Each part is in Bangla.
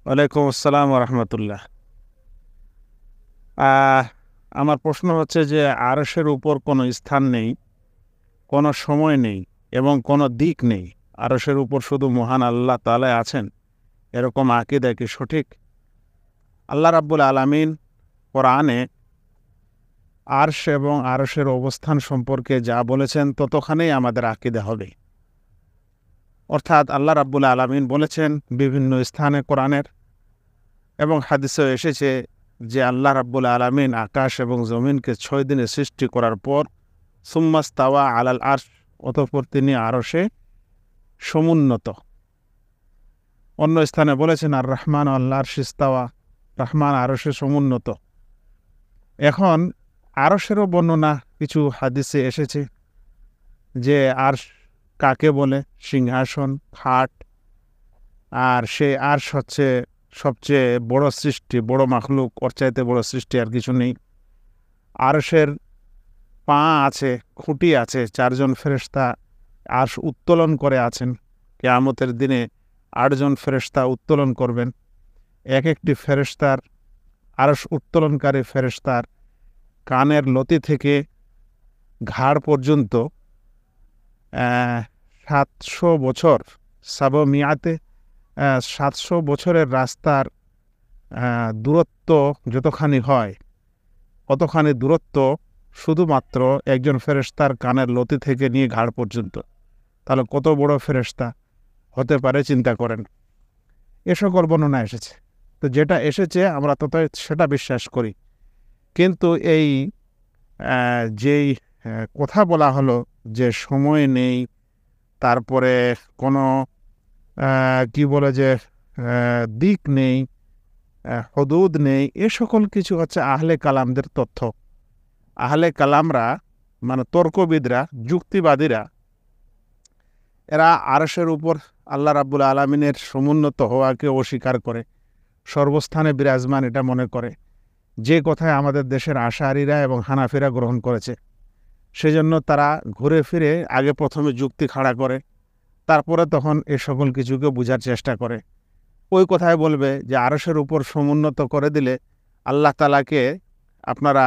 ওয়ালাইকুম আসসালাম রহমতুল্লাহ। আহ, আমার প্রশ্ন হচ্ছে যে আরশের উপর কোনো স্থান নেই, কোনো সময় নেই এবং কোনো দিক নেই। আরশের উপর শুধু মহান আল্লাহ তাআলা আছেন, এরকম আকীদা কি সঠিক? আল্লাহ রাব্বুল আলামিন কোরআনে আরশ এবং আরশের অবস্থান সম্পর্কে যা বলেছেন ততখানেই আমাদের আকীদা হবে। অর্থাৎ আল্লাহ রাব্বুল আলামিন বলেছেন বিভিন্ন স্থানে কোরআনের এবং হাদিসেও এসেছে যে আল্লাহ রাব্বুল আলামিন আকাশ এবং জমিনকে 6 দিনে সৃষ্টি করার পর সুম্মাস্তাওয়া আলাল আরশ, অতঃপর তিনি আরশে সমুন্নত। অন্য স্থানে বলেছেন আর রহমান আল্লাহ আরশিস্তাওয়া, রহমান আরশে সমুন্নত। এখন আরশেরও বর্ণনা কিছু হাদিসে এসেছে যে আরশ কাকে বলে, সিংহাসন, খাট, আর সেই আরশ হচ্ছে সবচেয়ে বড় সৃষ্টি, বড় মাখলুক, ওর চাইতে বড় সৃষ্টি আর কিছু নেই। আরশের পা আছে, খুঁটি আছে, 4 জন ফেরেশতা আরশ উত্তোলন করে আছেন। কিয়ামতের দিনে 8 জন ফেরেশতা উত্তোলন করবেন। এক একটি ফেরেশতার, আরশ উত্তোলনকারী ফেরেশতার কানের লতি থেকে ঘাড় পর্যন্ত 700 বছর, সাবমিয়াতে 700 বছরের রাস্তার দূরত্ব যতখানি হয়, অতখানি দূরত্ব শুধুমাত্র একজন ফেরেশতার কানের লতি থেকে নিয়ে ঘাড় পর্যন্ত। তাহলে কত বড় ফেরেশতা হতে পারে চিন্তা করেন। এ সকল বর্ণনা এসেছে, তো যেটা এসেছে আমরা তত সেটা বিশ্বাস করি। কিন্তু এই যেই কথা বলা হলো যে সময় নেই, তারপরে কোনো কি বলে যে দিক নেই, হদুদ নেই, এ সকল কিছু হচ্ছে আহলে কালামদের তথ্য। আহলে কালামরা মানে তর্কবিদরা, যুক্তিবাদীরা, এরা আরশের উপর আল্লাহ রাব্বুল আলামিনের সমুন্নত হওয়াকে অস্বীকার করে, সর্বস্থানে বিরাজমান এটা মনে করে, যে কথায় আমাদের দেশের আশারীরা এবং হানাফিরা গ্রহণ করেছে। সেজন্য তারা ঘুরে ফিরে আগে প্রথমে যুক্তি খাড়া করে, তারপরে তখন এ সকল কিছুকে বোঝার চেষ্টা করে। ওই কথায় বলবে যে আরশের উপর সমুন্নত করে দিলে আল্লাহ তাআলাকে আপনারা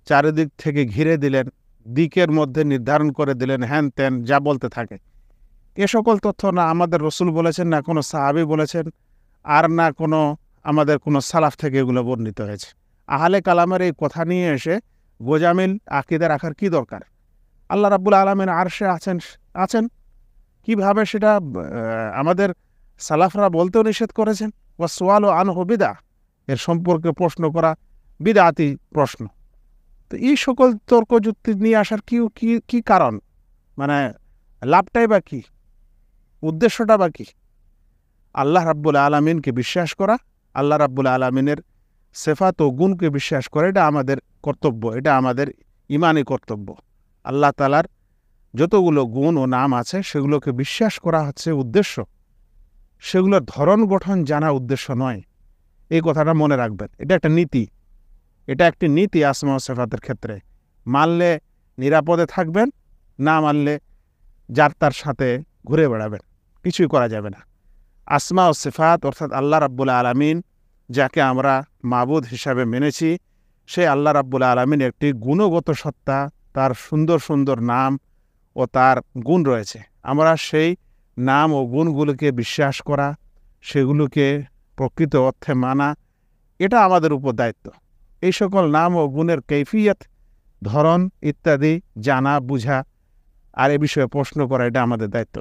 চারিদিক থেকে ঘিরে দিলেন, দিকের মধ্যে নির্ধারণ করে দিলেন, হ্যান ত্যান যা বলতে থাকে। এ সকল তথ্য না আমাদের রসুল বলেছেন, না কোনো সাহাবী বলেছেন, আর না কোনো আমাদের কোনো সালাফ থেকে এগুলো বর্ণিত হয়েছে। আহলে কালামের এই কথা নিয়ে এসে গোজামিল আকীদা রাখার কি দরকার? আল্লাহ রাব্বুল আলামিন আরশে আছেন, আছেন কিভাবে সেটা আমাদের সালাফরা বলতেও নিষেধ করেছেন। ওয়া সুয়ালু আনহু বিদআহ, এর সম্পর্কে প্রশ্ন করা বিদআতি প্রশ্ন। তো এই সকল তর্ক যুক্তি নিয়ে আসার কি কি কি কারণ, মানে লাভটাই বা কি, উদ্দেশ্যটা বা কি? আল্লাহ রাব্বুল আলামিনকে বিশ্বাস করা, আল্লাহ রাব্বুল আলামিনের সিফাত ও গুণকে বিশ্বাস করা, এটা আমাদের কর্তব্য, এটা আমাদের ঈমানি কর্তব্য। আল্লাহ তাআলার যতগুলো গুণ ও নাম আছে সেগুলোকে বিশ্বাস করা হচ্ছে উদ্দেশ্য, সেগুলোর ধরন গঠন জানা উদ্দেশ্য নয়। এই কথাটা মনে রাখবেন, এটা একটা নীতি, এটা একটি নীতি আসমা ও সিফাতের ক্ষেত্রে। মানলে নিরাপদে থাকবেন, না মানলে যার তার সাথে ঘুরে বেড়াবেন, কিছুই করা যাবে না। আসমা ও সিফাত অর্থাৎ আল্লাহ রাব্বুল আলামিন যাকে আমরা মাবুদ হিসাবে মেনেছি, সে আল্লাহ রাব্বুল আলামিন একটি গুণগত সত্তা, তার সুন্দর সুন্দর নাম ও তার গুণ রয়েছে। আমরা সেই নাম ও গুণগুলোকে বিশ্বাস করা, সেগুলোকে প্রকৃত অর্থে মানা, এটা আমাদের উপর দায়িত্ব। এই সকল নাম ও গুণের কৈফিয়ত, ধরন ইত্যাদি জানা বুঝা আর এ বিষয়ে প্রশ্ন করা, এটা আমাদের দায়িত্ব।